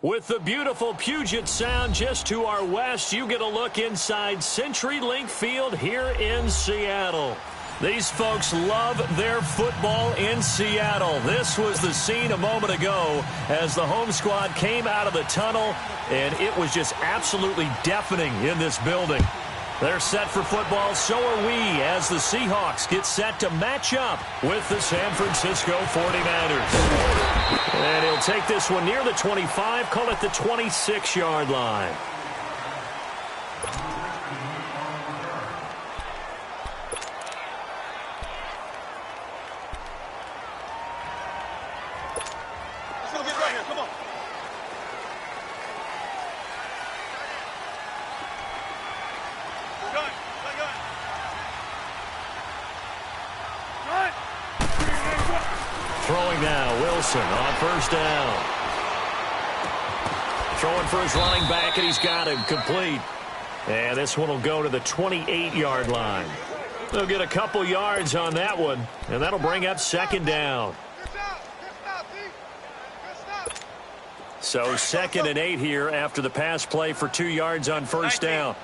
With the beautiful Puget Sound just to our west, you get a look inside CenturyLink Field here in Seattle. These folks love their football in Seattle. This was the scene a moment ago as the home squad came out of the tunnel, and it was just absolutely deafening in this building. They're set for football, so are we, as the Seahawks get set to match up with the San Francisco 49ers. And he'll take this one near the 25, call it the 26-yard line. Let's go get right here, come on. Throwing now, Wilson on first down. Throwing for his running back, and he's got him complete. And this one will go to the 28-yard line. They'll get a couple yards on that one, and that'll bring up second down. So 2nd and 8 here after the pass play for 2 yards on first down.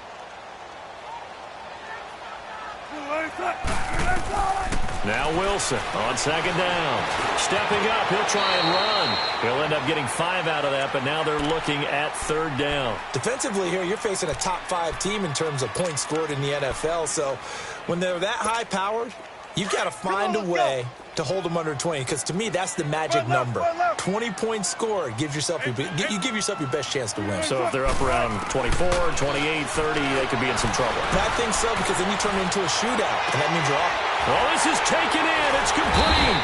Now Wilson on second down. Stepping up, he'll try and run. He'll end up getting 5 out of that, but now they're looking at third down. Defensively here, you're facing a top-5 team in terms of points scored in the NFL. So when they're that high-powered, you've got to find a way to hold them under 20, because to me, that's the magic number. 20 points scored gives yourself you give yourself your best chance to win. So if they're up around 24, 28, 30, they could be in some trouble. I think so, because then you turn it into a shootout, and that means you're off. Well, this is taken in. It's complete.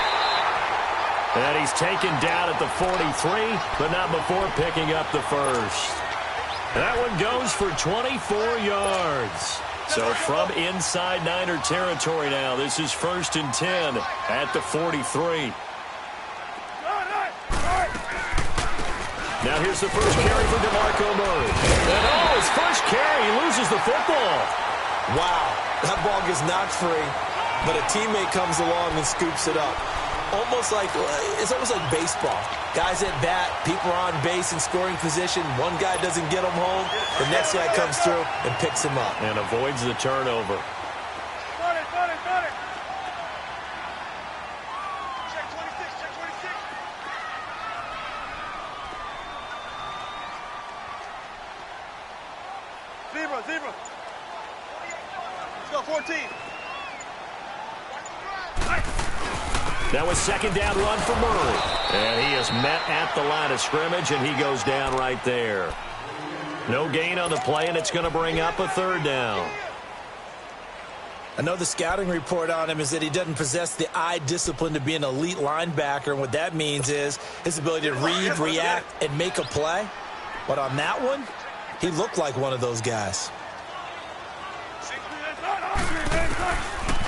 And he's taken down at the 43, but not before picking up the first. That one goes for 24 yards. So from inside Niner territory now, this is 1st and 10 at the 43. Now here's the first carry for DeMarco Murray. And his first carry, he loses the football. Wow, that ball gets knocked free, but a teammate comes along and scoops it up. It's almost like baseball. Guys at bat, people are on base in scoring position. One guy doesn't get him home. The next guy comes through and picks him up. And avoids the turnover. Got it. Check 26, check 26. Zebra. Let's go, 14. Now a second down run for Murray. And he is met at the line of scrimmage, and he goes down right there. No gain on the play, and it's going to bring up a third down. I know the scouting report on him is that he doesn't possess the eye discipline to be an elite linebacker, and what that means is his ability to read, react, and make a play. But on that one, he looked like one of those guys.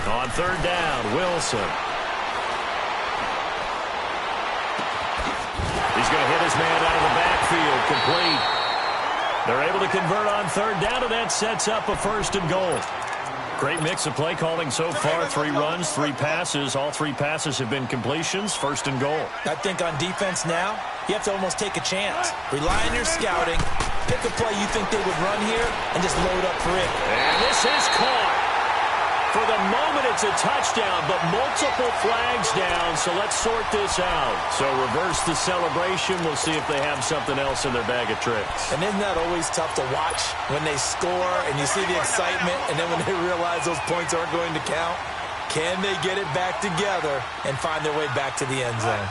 On third down, Wilson. He's going to hit his man out of the backfield, complete. They're able to convert on third down, and that sets up a first and goal. Great mix of play calling so far. 3 runs, 3 passes. All 3 passes have been completions. First and goal. I think on defense now, you have to almost take a chance. Rely on your scouting. Pick a play you think they would run here and just load up for it. And this is caught. For the moment, it's a touchdown, but multiple flags down, so let's sort this out. So reverse the celebration. We'll see if they have something else in their bag of tricks. And isn't that always tough to watch when they score and you see the excitement, and then when they realize those points aren't going to count? Can they get it back together and find their way back to the end zone?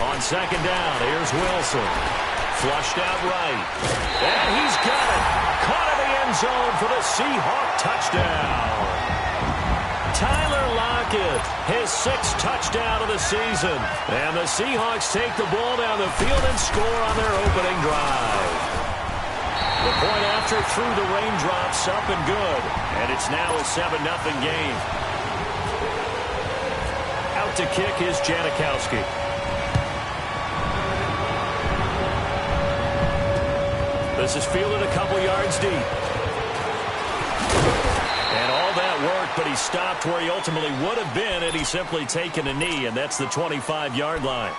On second down, here's Wilson. Flushed out right. And he's got it. Caught in the end zone for the Seahawk touchdown. Tyler Lockett, his 6th touchdown of the season. And the Seahawks take the ball down the field and score on their opening drive. The point after through the raindrops, up and good. And it's now a 7-0 game. Out to kick is Janikowski. This is fielded a couple yards deep. And all that work, but he stopped where he ultimately would have been had he simply taken a knee, and that's the 25-yard line.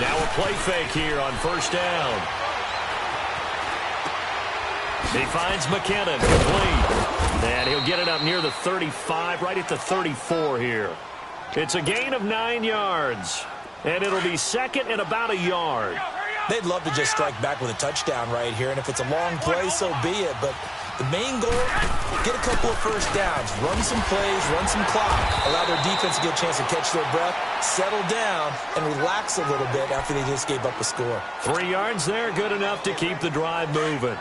Now a play fake here on first down. He finds McKinnon, complete. And he'll get it up near the 35, right at the 34 here. It's a gain of 9 yards. And it'll be second and about a yard. They'd love to just strike back with a touchdown right here, and if it's a long play, so be it. But the main goal, get a couple of first downs, run some plays, run some clock, allow their defense to get a chance to catch their breath, settle down, and relax a little bit after they just gave up a score. 3 yards there, good enough to keep the drive moving.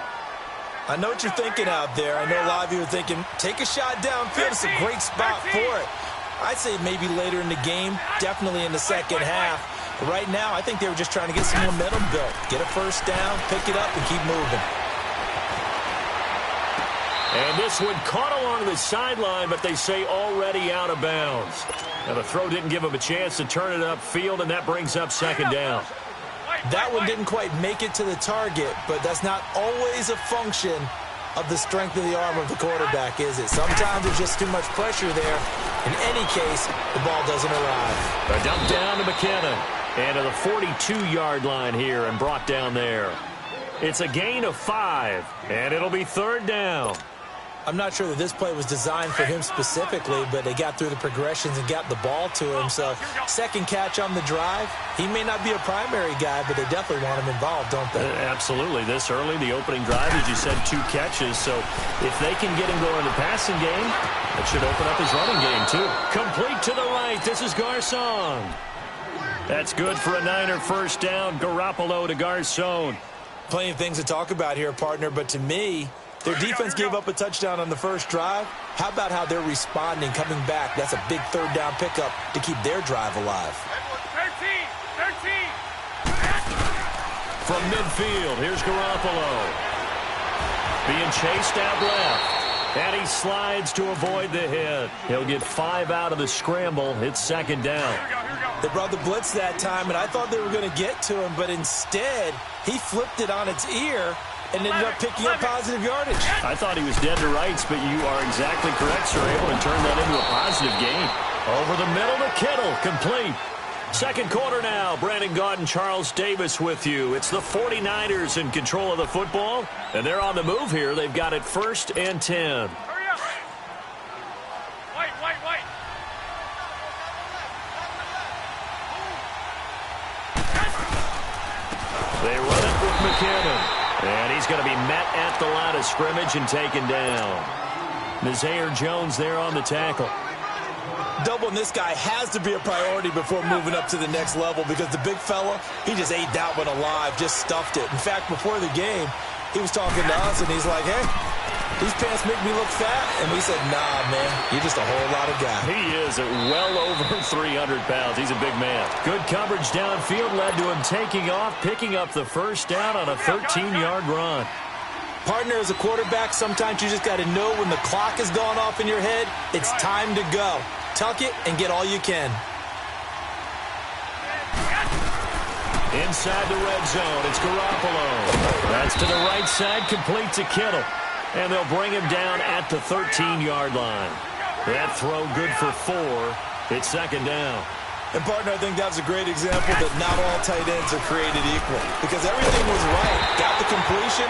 I know what you're thinking out there. I know a lot of you are thinking, take a shot downfield. It's a great spot for it. I'd say maybe later in the game, definitely in the second half. But right now, I think they were just trying to get some momentum built. Get a first down, pick it up, and keep moving. And this one caught along the sideline, but they say already out of bounds. Now the throw didn't give him a chance to turn it upfield, and that brings up second down. That one didn't quite make it to the target, but that's not always a function of the strength of the arm of the quarterback, is it? Sometimes there's just too much pressure there. In any case, the ball doesn't arrive. A dump down to McKinnon. And to the 42-yard line here and brought down there. It's a gain of 5, and it'll be third down. I'm not sure that this play was designed for him specifically, but they got through the progressions and got the ball to him. So second catch on the drive. He may not be a primary guy, but they definitely want him involved, don't they? Absolutely. This early, the opening drive, as you said, 2 catches. So if they can get him going in the passing game, that should open up his running game, too. Complete to the right. This is Garcon. That's good for a Niner first down. Garoppolo to Garcon. Plenty of things to talk about here, partner, but to me, their defense gave up a touchdown on the first drive. How about how they're responding, coming back? That's a big third down pickup to keep their drive alive. 13. From midfield, here's Garoppolo. Being chased out left. And he slides to avoid the hit. He'll get 5 out of the scramble. It's second down. They brought the blitz that time, and I thought they were going to get to him, but instead, he flipped it on its ear and ended up picking up positive yardage. I thought he was dead to rights, but you are exactly correct, sir. Able to turn that into a positive gain. Over the middle to Kittle, complete. Second quarter now. Brandon Gaudin, Charles Davis with you. It's the 49ers in control of the football, and they're on the move here. They've got it 1st and 10. Hurry up. White. Kittle. And he's going to be met at the line of scrimmage and taken down. Nazaire Jones there on the tackle. Doubling this guy has to be a priority before moving up to the next level because the big fella, he just ate that one alive, just stuffed it. In fact, before the game, he was talking to us, and he's like, hey, these pants make me look fat. And we said, nah, man, you're just a whole lot of guy. He is at well over 300 pounds. He's a big man. Good coverage downfield led to him taking off, picking up the first down on a 13-yard run. Partner, as a quarterback, sometimes you just got to know when the clock has gone off in your head, it's time to go. Tuck it and get all you can. Inside the red zone, it's Garoppolo. That's to the right side, complete to Kittle. And they'll bring him down at the 13-yard line. That throw good for 4. It's second down. And, partner, I think that's a great example that not all tight ends are created equal. Because everything was right. Got the completion,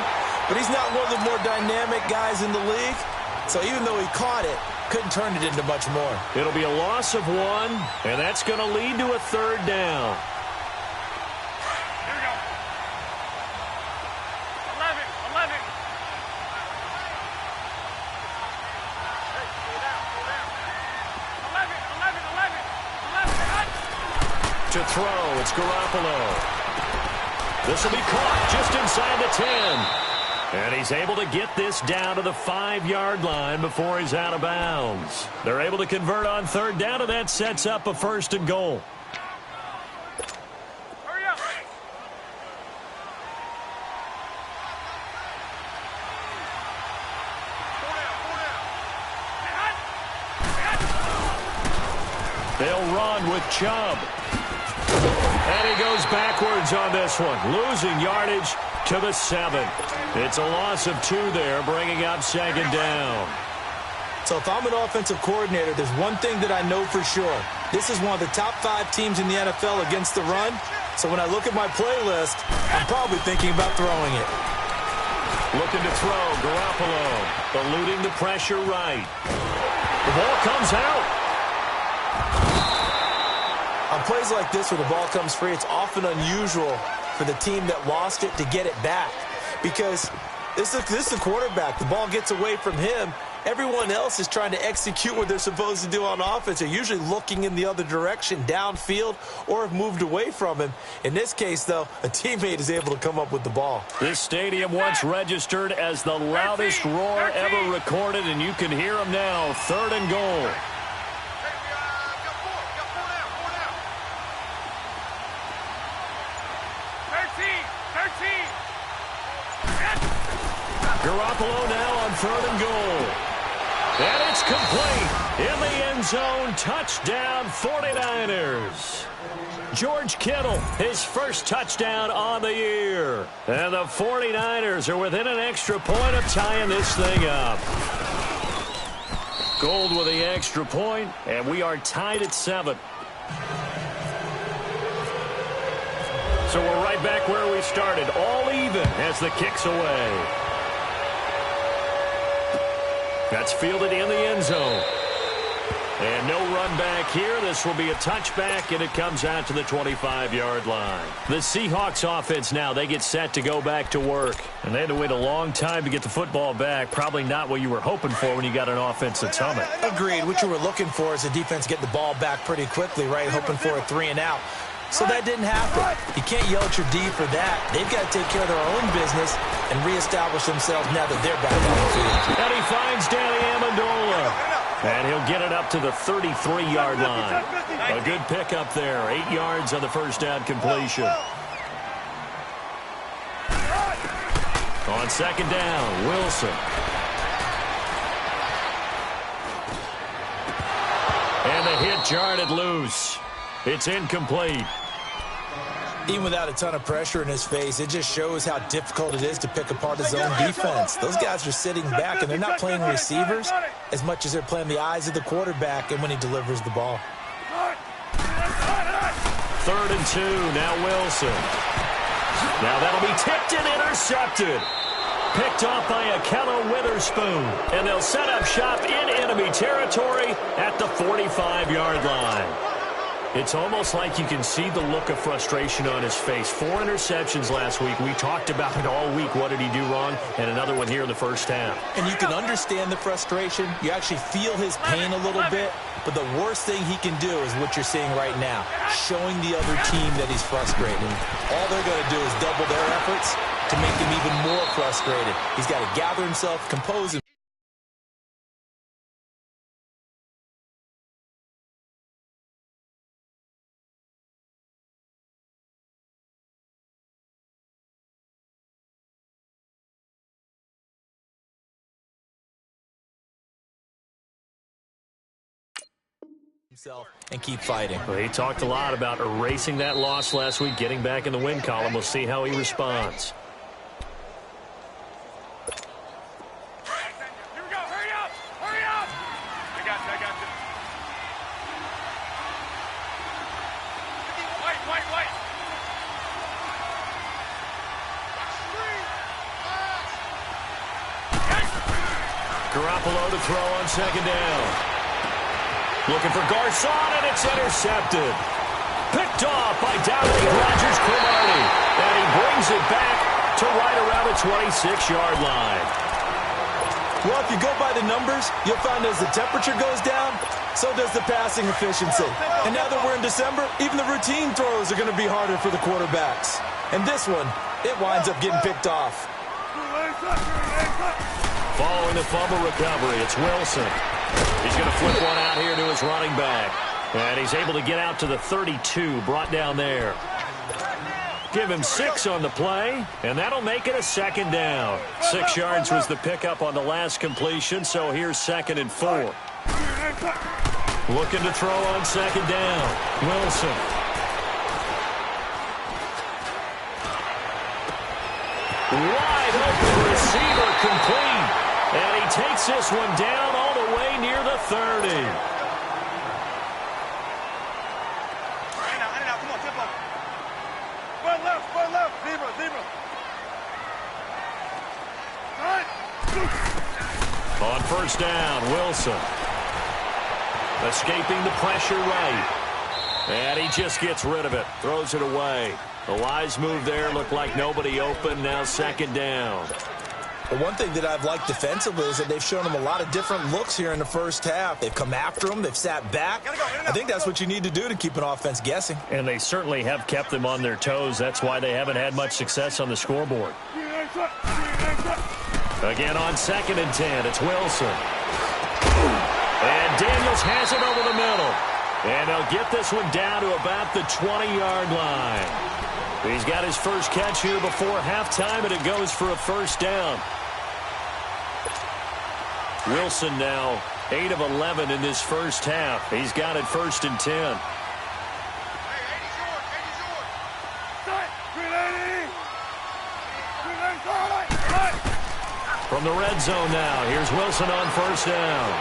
but he's not one of the more dynamic guys in the league. So even though he caught it, couldn't turn it into much more. It'll be a loss of 1, and that's going to lead to a third down. Here we go. 11. Hey, slow down. 11. To throw, it's Garoppolo. This will be caught just inside the 10. And he's able to get this down to the 5-yard line before he's out of bounds. They're able to convert on third down, and that sets up a 1st and goal. Hurry up. They'll run with Chubb. And he goes backwards on this one, losing yardage to the 7. It's a loss of 2 there, bringing up second down. So if I'm an offensive coordinator, there's one thing that I know for sure. This is one of the top 5 teams in the NFL against the run. So when I look at my playlist, I'm probably thinking about throwing it. Looking to throw, Garoppolo, eluding the pressure right. The ball comes out. On plays like this where the ball comes free, it's often unusual for the team that lost it to get it back. Because this is the quarterback. The ball gets away from him. Everyone else is trying to execute what they're supposed to do on offense. They're usually looking in the other direction, downfield, or have moved away from him. In this case, though, a teammate is able to come up with the ball. This stadium once registered as the loudest roar ever recorded, and you can hear him now. 3rd and goal. Garoppolo now on 3rd and goal. And it's complete. In the end zone, touchdown 49ers. George Kittle, his first touchdown on the year. And the 49ers are within an extra point of tying this thing up. Gold with the extra point, and we are tied at 7. So we're right back where we started, all even as the kick's away. That's fielded in the end zone. And no run back here. This will be a touchback, and it comes out to the 25-yard line. The Seahawks offense now, they get set to go back to work. And they had to wait a long time to get the football back. Probably not what you were hoping for when you got an offense that's humming. Agreed. What you were looking for is the defense get the ball back pretty quickly, right? Hoping for a 3 and out. So that didn't happen. You can't yell at your D for that. They've got to take care of their own business and reestablish themselves now that they're back on the field. And he finds Danny Amendola. And he'll get it up to the 33-yard line. A good pickup there. 8 yards on the first down completion. On second down, Wilson. And the hit jarred it loose. It's incomplete. Even without a ton of pressure in his face, it just shows how difficult it is to pick apart his own defense. Those guys are sitting back, and they're not playing receivers as much as they're playing the eyes of the quarterback and when he delivers the ball. 3rd and 2, now Wilson. Now that'll be tipped and intercepted. Picked off by Akello Witherspoon. And they'll set up shop in enemy territory at the 45-yard line. It's almost like you can see the look of frustration on his face. 4 interceptions last week. We talked about it all week. What did he do wrong? And another one here in the first half. And you can understand the frustration. You actually feel his pain a little bit. But the worst thing he can do is what you're seeing right now, showing the other team that he's frustrated. All they're going to do is double their efforts to make him even more frustrated. He's got to gather himself, compose himself. And keep fighting. Well, he talked a lot about erasing that loss last week, getting back in the win column. We'll see how he responds. Here we go. Hurry up. Hurry up. I got you. I got you. Wait. Garoppolo to throw on second down. Looking for Garcon, and it's intercepted. Picked off by Dowling Rodgers-Cromartie. And he brings it back to right around the 26-yard line. Well, if you go by the numbers, you'll find as the temperature goes down, so does the passing efficiency. And now that we're in December, even the routine throws are going to be harder for the quarterbacks. And this one, it winds up getting picked off. Following the fumble recovery, it's Wilson. He's going to flip one out here to his running back. And he's able to get out to the 32, brought down there. Give him 6 on the play, and that'll make it a second down. 6 yards was the pickup on the last completion, so here's 2nd and 4. Looking to throw on second down. Wilson. Wide open receiver complete. And he takes this one down all the way near the 30. In and out. Come on, tempo. One left. Zebra. On first down, Wilson. Escaping the pressure right. And he just gets rid of it. Throws it away. A wise move there. Looked like nobody open. Now second down. The one thing that I've liked defensively is that they've shown him a lot of different looks here in the first half. They've come after him. They've sat back. I think that's what you need to do to keep an offense guessing. And they certainly have kept them on their toes. That's why they haven't had much success on the scoreboard. Again on 2nd and 10, it's Wilson. And Daniels has it over the middle. And they'll get this one down to about the 20-yard line. He's got his first catch here before halftime, and it goes for a first down. Wilson now 8 of 11 in this first half. He's got it 1st and 10. From the red zone now, here's Wilson on first down.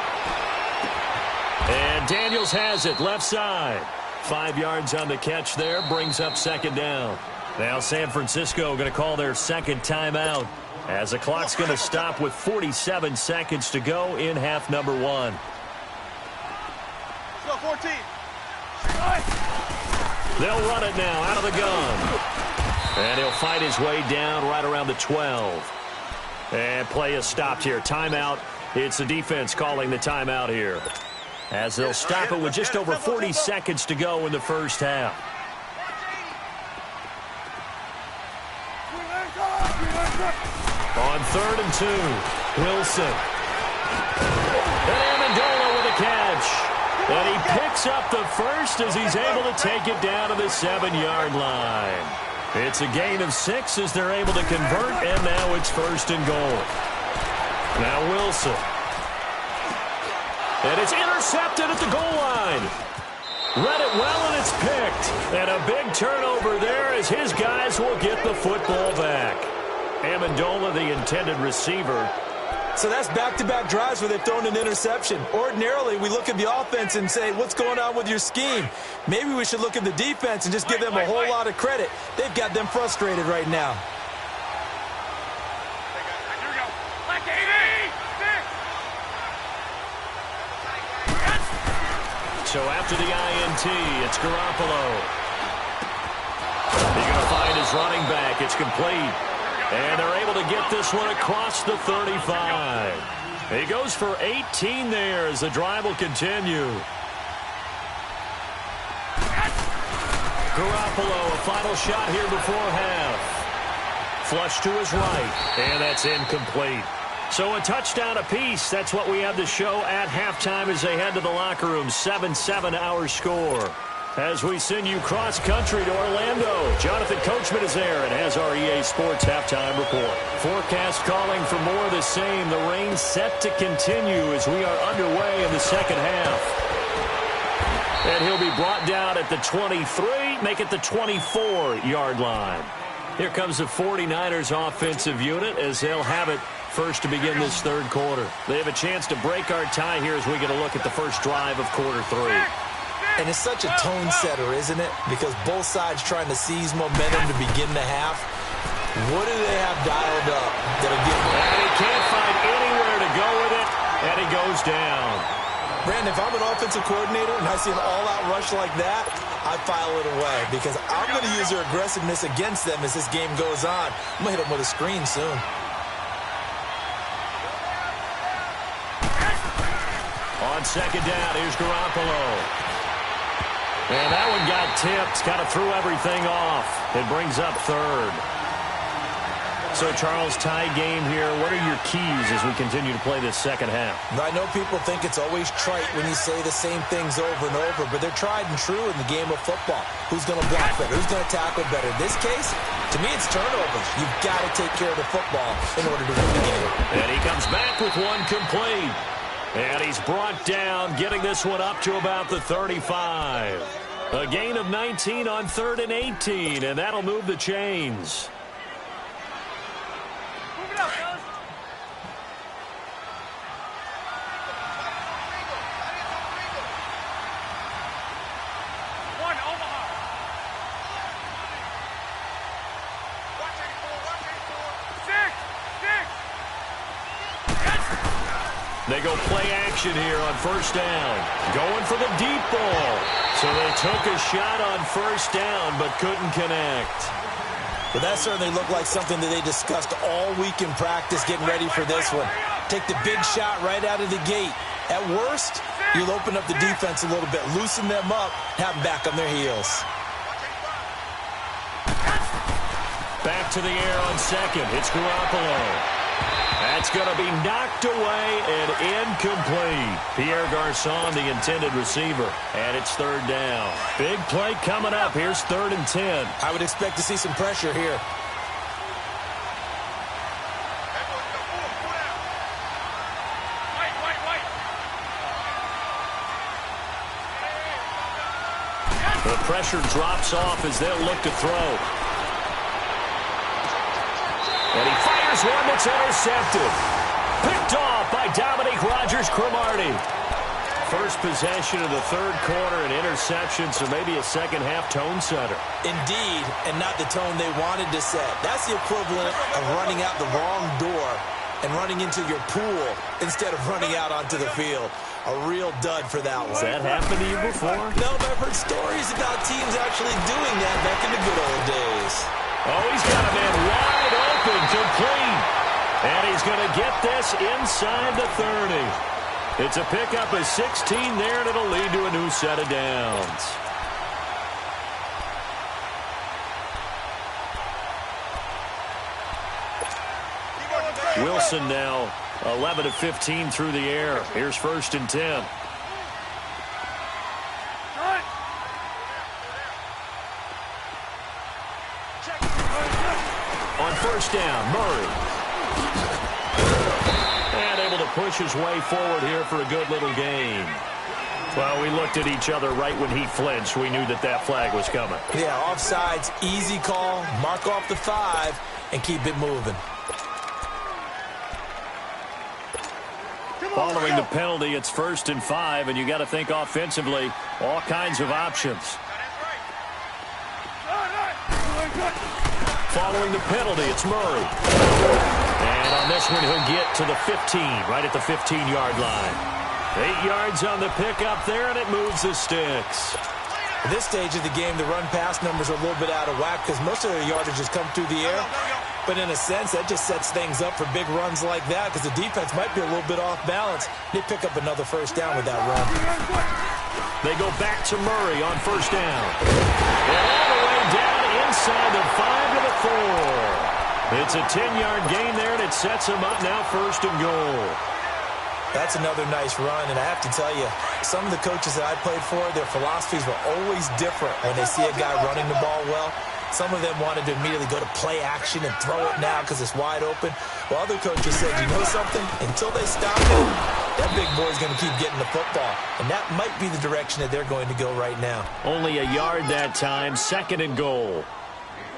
And Daniels has it left side. 5 yards on the catch there, brings up second down. Now San Francisco going to call their second timeout as the clock's going to stop with 47 seconds to go in half number 1. Go 14. They'll run it now out of the gun. And he'll fight his way down right around the 12. And play is stopped here. Timeout. It's the defense calling the timeout here, as they'll stop it with just over 40 seconds to go in the first half. On 3rd and 2, Wilson. And Amendola with a catch. And he picks up the first as he's able to take it down to the 7-yard line. It's a gain of 6 as they're able to convert, and now it's 1st and goal. Now Wilson. And it's intercepted at the goal line. Read it well, and it's picked. And a big turnover there as his guys will get the football back. Amendola, the intended receiver. So that's back-to-back drives where they've thrown an interception. Ordinarily, we look at the offense and say, what's going on with your scheme? Maybe we should look at the defense and just give them a whole lot of credit. They've got them frustrated right now. Here we go. Like 80. So after the INT, it's Garoppolo. He's going to find his running back. It's complete. And they're able to get this one across the 35. He goes for 18 there as the drive will continue. Garoppolo, a final shot here before half. Flush to his right, and that's incomplete. So a touchdown apiece. That's what we have to show at halftime as they head to the locker room. 7-7 our score. As we send you cross-country to Orlando, Jonathan Coachman is there and has our EA Sports halftime report. Forecast calling for more of the same. The rain set to continue as we are underway in the second half. And he'll be brought down at the 23, make it the 24-yard line. Here comes the 49ers offensive unit as they'll have it first to begin this third quarter. They have a chance to break our tie here as we get a look at the first drive of quarter 3. And it's such a tone setter, isn't it? Because both sides trying to seize momentum to begin the half. What do they have dialed up that'll give them? And he can't find anywhere to go with it, and he goes down. Brandon, if I'm an offensive coordinator and I see an all-out rush like that, I file it away because I'm going to use their aggressiveness against them as this game goes on. I'm going to hit them with a screen soon. On second down, here's Garoppolo. And that one got tipped, kind of threw everything off. It brings up third. So, Charles, tie game here. What are your keys as we continue to play this second half? I know people think it's always trite when you say the same things over and over, but they're tried and true in the game of football. Who's going to block better? Who's going to tackle better? In this case, to me, it's turnovers. You've got to take care of the football in order to win the game. And he comes back with one complete. And he's brought down, getting this one up to about the 35. A gain of 19 on 3rd and 18, and that'll move the chains. Move it up, fellas. One, Omaha. Watch 84, watch 84. 6. They go play action here on first down. Going for the deep ball. So they took a shot on first down but couldn't connect. But that certainly looked like something that they discussed all week in practice getting ready for this one. Take the big shot right out of the gate. At worst, you'll open up the defense a little bit, loosen them up, have them back on their heels. Back to the air on second. It's Garoppolo. That's going to be knocked away and incomplete. Pierre Garçon, the intended receiver, and it's third down. Big play coming up. Here's 3rd and 10. I would expect to see some pressure here. The pressure drops off as they'll look to throw. And he fires one that's intercepted. Picked off by Dominique Rodgers-Cromartie. First possession of the third quarter, an interception, so maybe a second-half tone setter. Indeed, and not the tone they wanted to set. That's the equivalent of running out the wrong door and running into your pool instead of running out onto the field. A real dud for that one. Has that happened to you before? No, but I've heard stories about teams actually doing that back in the good old days. Oh, he's got a man wide open, complete. And he's going to get this inside the 30. It's a pickup of 16 there, and it'll lead to a new set of downs. Wilson now 11 of 15 through the air. Here's 1st and 10. On first down, Murray. And able to push his way forward here for a good little gain. Well, we looked at each other right when he flinched. We knew that that flag was coming. Yeah, offsides, easy call. Mark off the 5 and keep it moving. Following the penalty, it's 1st and 5, and you got to think offensively, all kinds of options. Following the penalty, it's Murray. And on this one, he'll get to the 15, right at the 15-yard line. 8 yards on the pickup there, and it moves the sticks. At this stage of the game, the run-pass numbers are a little bit out of whack because most of their yardage has come through the air. But in a sense, that just sets things up for big runs like that because the defense might be a little bit off balance. They pick up another first down with that run. They go back to Murray on first down. And all the way down inside the 5 to the 4. It's a 10-yard gain there, and it sets them up now first and goal. That's another nice run, and I have to tell you, some of the coaches that I played for, their philosophies were always different when they see a guy running the ball well. Some of them wanted to immediately go to play action and throw it now because it's wide open. While other coaches said, you know something? Until they stop it, that big boy's going to keep getting the football. And that might be the direction that they're going to go right now. Only a yard that time, second and goal.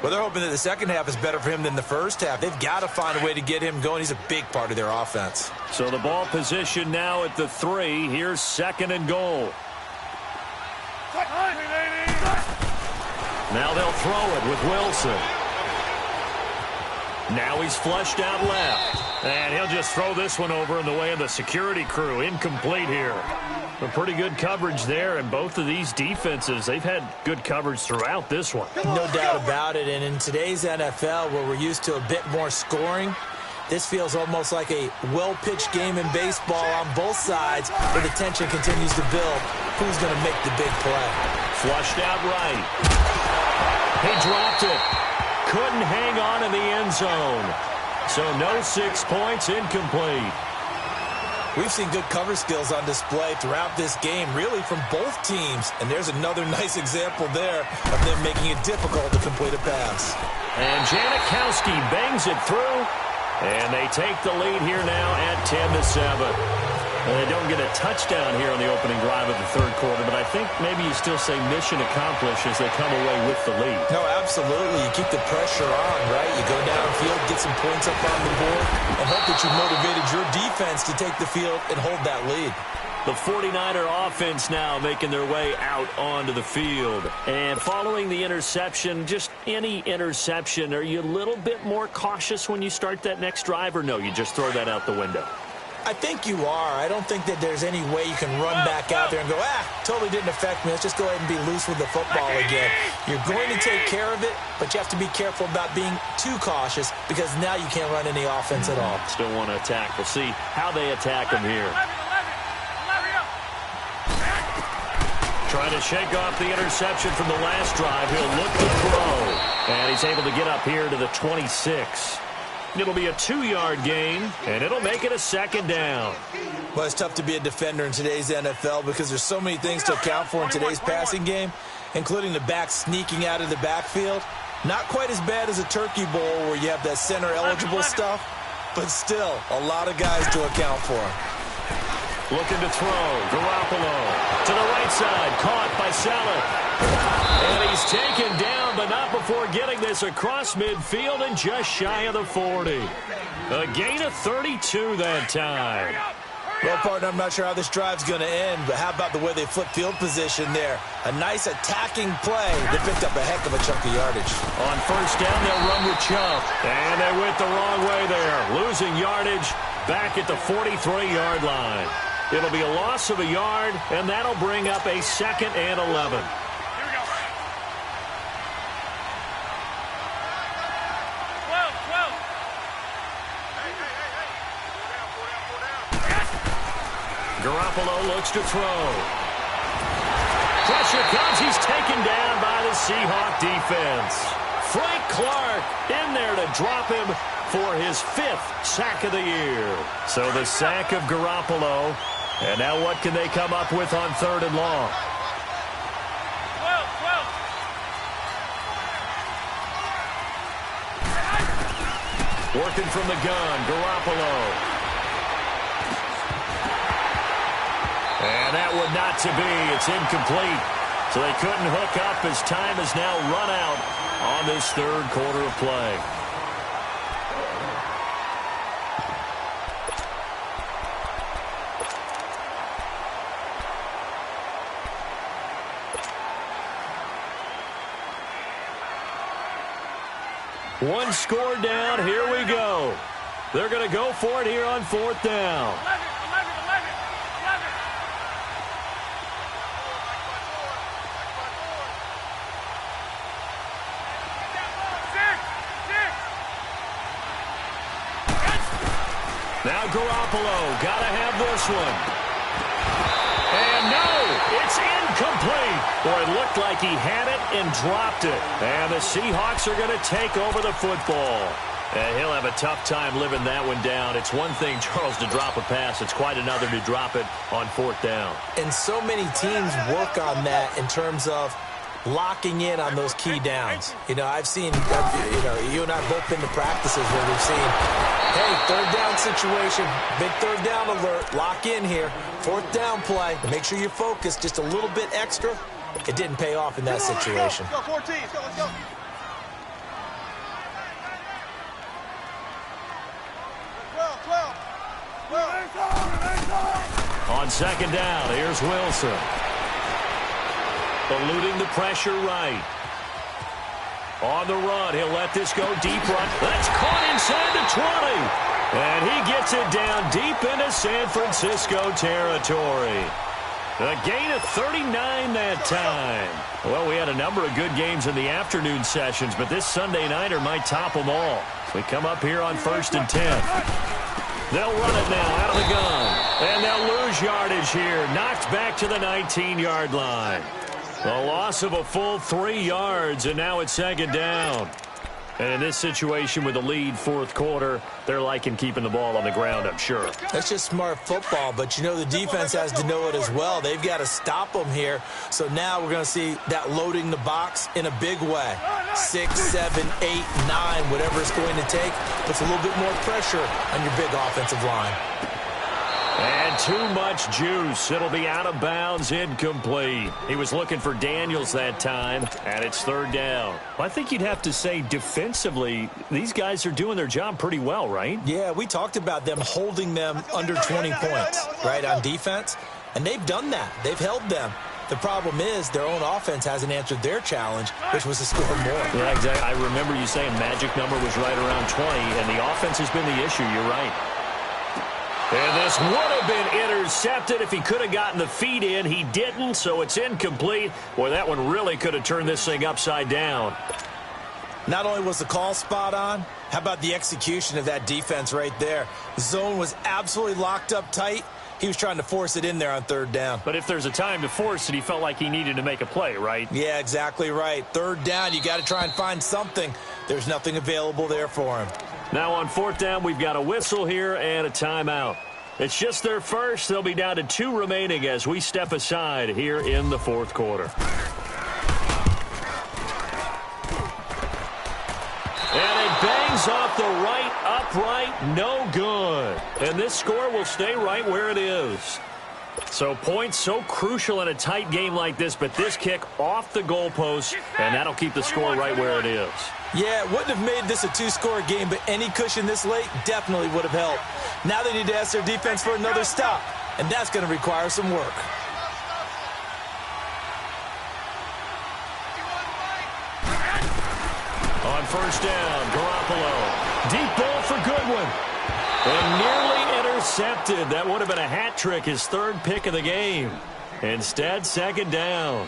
Well, they're hoping that the second half is better for him than the first half. They've got to find a way to get him going. He's a big part of their offense. So the ball position now at the 3. Here's second and goal. Now they'll throw it with Wilson. Now he's flushed out left. And he'll just throw this one over in the way of the security crew. Incomplete here. A pretty good coverage there, and both of these defenses, they've had good coverage throughout this one. No doubt about it, and in today's NFL, where we're used to a bit more scoring, this feels almost like a well-pitched game in baseball on both sides, where the tension continues to build. Who's going to make the big play? Flushed out right. He dropped it. Couldn't hang on in the end zone. So no 6 points, incomplete. We've seen good cover skills on display throughout this game, really from both teams. And there's another nice example there of them making it difficult to complete a pass. And Janikowski bangs it through. And they take the lead here now at 10-7. And they don't get a touchdown here on the opening drive of the third quarter, but I think maybe you still say mission accomplished as they come away with the lead. No, absolutely. You keep the pressure on, right? You go downfield, get some points up on the board, and hope that you motivated your defense to take the field and hold that lead. The 49er offense now making their way out onto the field. And following the interception, just any interception, are you a little bit more cautious when you start that next drive, or no, you just throw that out the window? I think you are. I don't think that there's any way you can run back out there and go, totally didn't affect me. Let's just go ahead and be loose with the football again. You're going to take care of it, but you have to be careful about being too cautious because now you can't run any offense at all. Still want to attack. We'll see how they attack him here. Trying to shake off the interception from the last drive. He'll look to throw. And he's able to get up here to the 26. It'll be a 2-yard gain, and it'll make it a second down. Well, it's tough to be a defender in today's NFL because there's so many things to account for in today's passing game, including the back sneaking out of the backfield. Not quite as bad as a turkey bowl where you have that center-eligible stuff, but still a lot of guys to account for. Looking to throw. Garoppolo to the right side. Caught by Saleh. And he's taken down, but not before getting this across midfield and just shy of the 40. A gain of 32 that time. Well, partner, I'm not sure how this drive's going to end, but how about the way they flip field position there? A nice attacking play. They picked up a heck of a chunk of yardage. On first down, they'll run with Chubb. And they went the wrong way there. Losing yardage back at the 43-yard line. It'll be a loss of a yard, and that'll bring up a 2nd and 11. Garoppolo looks to throw. Pressure comes. He's taken down by the Seahawk defense. Frank Clark in there to drop him for his 5th sack of the year. So the sack of Garoppolo. And now what can they come up with on 3rd and long? Working from the gun, Garoppolo. And that would not to be. It's incomplete. So they couldn't hook up as time has now run out on this 3rd quarter of play. One score down. Here we go. They're going to go for it here on 4th down. Now Garoppolo, gotta have this one. And no, it's incomplete. Boy, it looked like he had it and dropped it. And the Seahawks are going to take over the football. And he'll have a tough time living that one down. It's one thing, Charles, to drop a pass. It's quite another to drop it on fourth down. And so many teams work on that in terms of locking in on those key downs. You know, I've seen, you and I have both been to practices where we've seen, hey, third down situation, big third down alert, lock in here, fourth down play, make sure you're focused just a little bit extra. It didn't pay off in that situation. Let's go, 14. Let's go. On second down, here's Wilson. Eluding the pressure right. On the run, he'll let this go deep run. That's caught inside the 20. And he gets it down deep into San Francisco territory. A gain of 39 that time. Well, we had a number of good games in the afternoon sessions, but this Sunday nighter might top them all. We come up here on 1st and 10. They'll run it now out of the gun. And they'll lose yardage here. Knocked back to the 19-yard line. The loss of a full 3 yards, and now it's second down. And in this situation with the lead fourth quarter, they're liking keeping the ball on the ground, I'm sure. That's just smart football, but you know the defense has to know it as well. They've got to stop them here. So now we're going to see that loading the box in a big way. 6, 7, 8, 9, whatever it's going to take, puts a little bit more pressure on your big offensive line. And too much juice. It'll be out of bounds, incomplete. He was looking for Daniels that time, and it's third down. Well, I think you'd have to say defensively, these guys are doing their job pretty well, right? Yeah, we talked about them holding them under 20 points, right, on defense, and they've done that. They've held them. The problem is their own offense hasn't answered their challenge, which was to score more. Yeah, exactly. I remember you saying magic number was right around 20, and the offense has been the issue. You're right. And this would have been intercepted if he could have gotten the feet in. He didn't, so it's incomplete. Boy, that one really could have turned this thing upside down. Not only was the call spot on, how about the execution of that defense right there? The zone was absolutely locked up tight. He was trying to force it in there on third down. But if there's a time to force it, he felt like he needed to make a play, right? Yeah, exactly right. Third down, you got to try and find something. There's nothing available there for him. Now on fourth down, we've got a whistle here and a timeout. It's just their first. They'll be down to 2 remaining as we step aside here in the fourth quarter. And it bangs off the right upright, no good. And this score will stay right where it is. So points so crucial in a tight game like this, but this kick off the goalpost, and that'll keep the score right where it is. Yeah, it wouldn't have made this a 2-score game, but any cushion this late definitely would have helped. Now they need to ask their defense for another stop, and that's going to require some work. On first down, Garoppolo. Deep ball for Goodwin. And nearly intercepted. That would have been a hat trick, his third pick of the game. Instead, second down.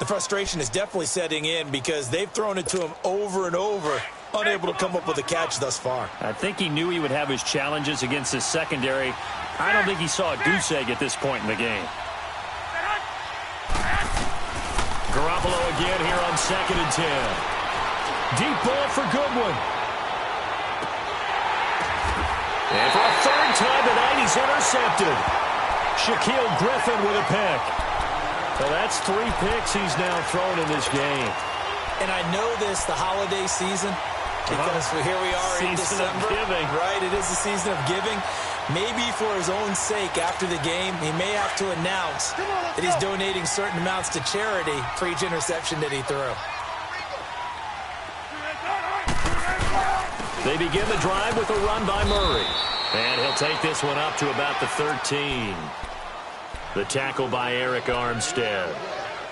The frustration is definitely setting in because they've thrown it to him over and over, unable to come up with a catch thus far. I think he knew he would have his challenges against his secondary. I don't think he saw a goose egg at this point in the game. Garoppolo again here on 2nd and 10. Deep ball for Goodwin. And for a third time tonight, he's intercepted. Shaquille Griffin with a pick. Well, that's 3 picks he's now thrown in this game. And I know this, the holiday season, because here we are in December. Season of giving. Right, it is the season of giving. Maybe for his own sake after the game, he may have to announce that he's donating certain amounts to charity for each interception that he threw. They begin the drive with a run by Murray. And he'll take this one up to about the 13. The tackle by Eric Armstead.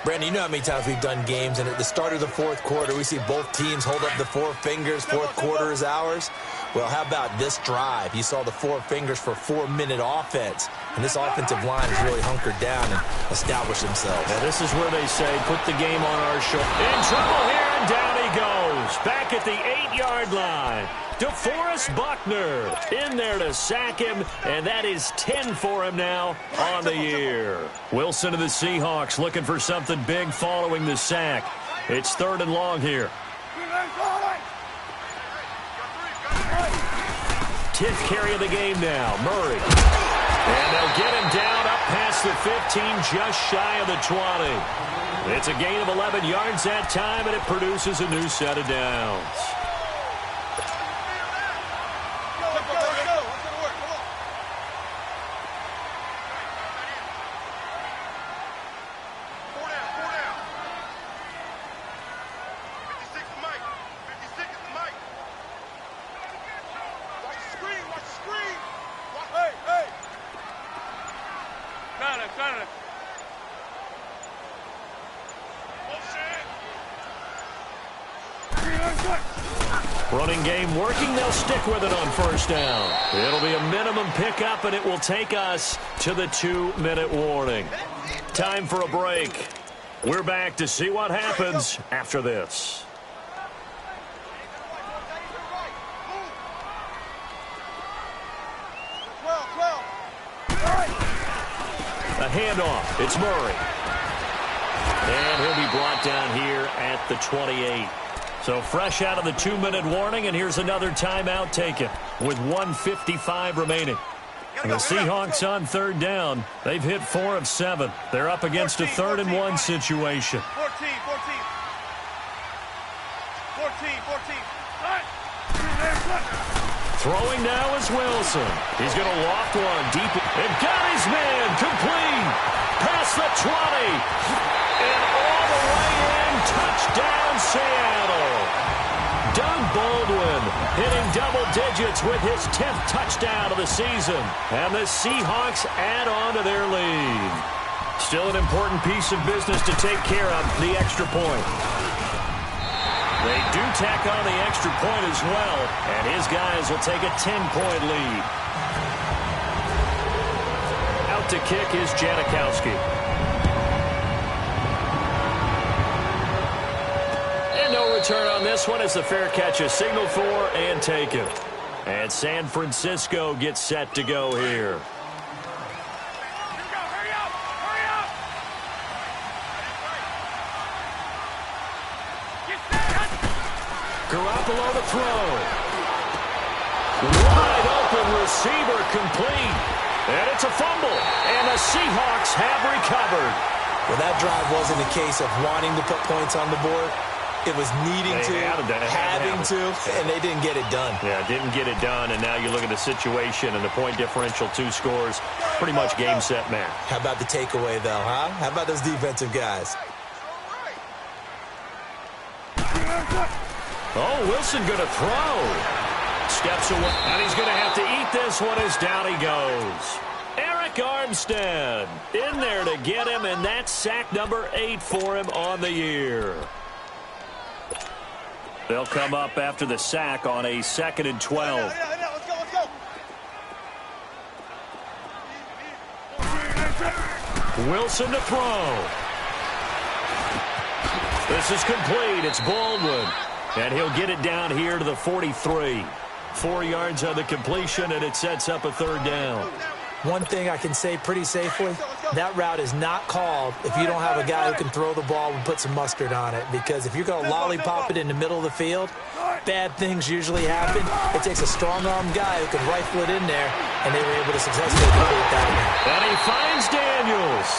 Brandon, you know how many times we've done games, and at the start of the fourth quarter, we see both teams hold up the 4 fingers, fourth quarter is ours. Well, how about this drive? You saw the 4 fingers for 4-minute offense, and this offensive line has really hunkered down and established themselves. Now, this is where they say, put the game on our shoulders. In trouble here, And down he goes, back at the 8-yard line. DeForest Buckner in there to sack him, and that is 10 for him now on the year. Wilson of the Seahawks looking for something big following the sack. It's 3rd and long here. 10th carry of the game now, Murray. And they'll get him down up past the 15, just shy of the 20. It's a gain of 11 yards that time, and it produces a new set of downs. Running game working. They'll stick with it on 1st down. It'll be a minimum pickup, and it will take us to the 2-minute warning. Time for a break. We're back to see what happens after this. A handoff. It's Murray. And he'll be brought down here at the 28. So fresh out of the 2-minute warning, and here's another timeout taken with 1:55 remaining. And the Seahawks on 3rd down. They've hit 4 of 7. They're up against a 3rd and 1 situation. 14. Throwing now is Wilson. He's going to loft one deep. And got his man complete. Past the 20. And all the way in. Touchdown, Seattle. Doug Baldwin hitting double digits with his 10th touchdown of the season. And the Seahawks add on to their lead. Still an important piece of business to take care of, the extra point. They do tack on the extra point as well, and his guys will take a 10-point lead. Out to kick is Janikowski. And no return on this one as the fair catch is signaled for and taken. And San Francisco gets set to go here. Garoppolo to throw. Wide open receiver complete. And it's a fumble. And the Seahawks have recovered. Well, that drive wasn't a case of wanting to put points on the board. It was needing having to, and they didn't get it done. Yeah, didn't get it done, and now you look at the situation and the point differential, 2 scores, pretty much game, set, match. How about the takeaway, though, huh? How about those defensive guys? Oh, Wilson going to throw. Steps away, and he's going to have to eat this one as down he goes. Eric Armstead in there to get him, and that's sack number 8 for him on the year. They'll come up after the sack on a 2nd and 12. Let's go. Wilson to throw. This is complete. It's Baldwin. And he'll get it down here to the 43. 4 yards on the completion, and it sets up a 3rd down. One thing I can say pretty safely, that route is not called if you don't have a guy who can throw the ball and put some mustard on it. Because if you're going to lollipop it in the middle of the field, bad things usually happen. It takes a strong-armed guy who can rifle it in there, and they were able to successfully complete that. And he finds Daniels.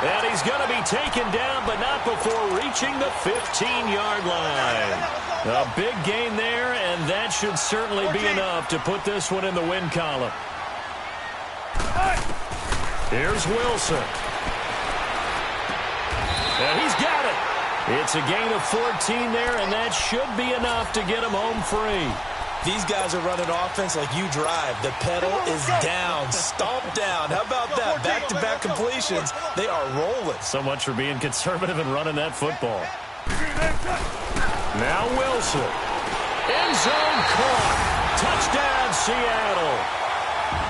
And he's going to be taken down, but not before reaching the 15-yard line. A big gain there, and that should certainly be enough to put this one in the win column. Here's Wilson. And he's got it. It's a gain of 14 there, and that should be enough to get him home free. These guys are running offense like you drive. The pedal is down, stomped down. How about that? Back-to-back completions. They are rolling. So much for being conservative and running that football. Now Wilson. End zone caught. Touchdown, Seattle.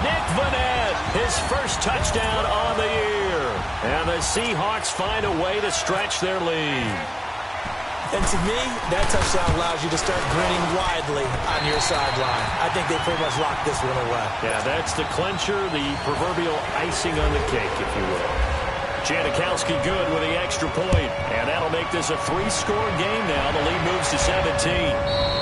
Nick Vannett, his first touchdown on the year. And the Seahawks find a way to stretch their lead. And to me, that touchdown allows you to start grinning widely on your sideline. I think they pretty much locked this one away. Yeah, that's the clincher, the proverbial icing on the cake, if you will. Janikowski good with the extra point. And that'll make this a 3-score game now. The lead moves to 17.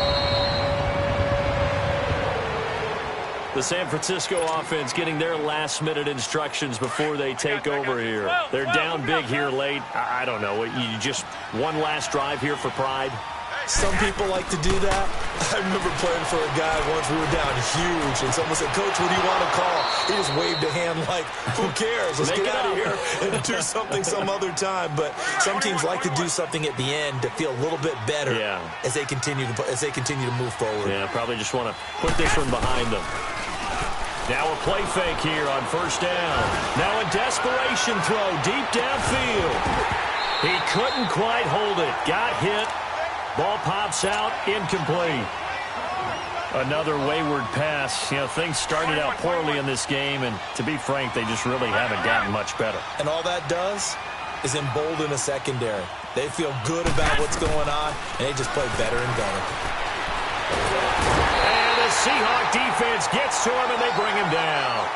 The San Francisco offense getting their last-minute instructions before they take over here. They're down big here late. I don't know. You just one last drive here for pride? Some people like to do that. I remember playing for a guy once. We were down huge, and someone said, "Coach, what do you want to call?" He just waved a hand like, who cares? Let's get out of here and do something some other time. But some teams like to do something at the end to feel a little bit better as they continue to move forward. Yeah, probably just want to put this one behind them. Now a play fake here on first down. Now a desperation throw deep downfield. He couldn't quite hold it. Got hit. Ball pops out, incomplete. Another wayward pass. You know, things started out poorly in this game, and to be frank, they just really haven't gotten much better. And all that does is embolden a secondary. They feel good about what's going on, and they just play better and better. And the Seahawk defense gets to him, and they bring him down.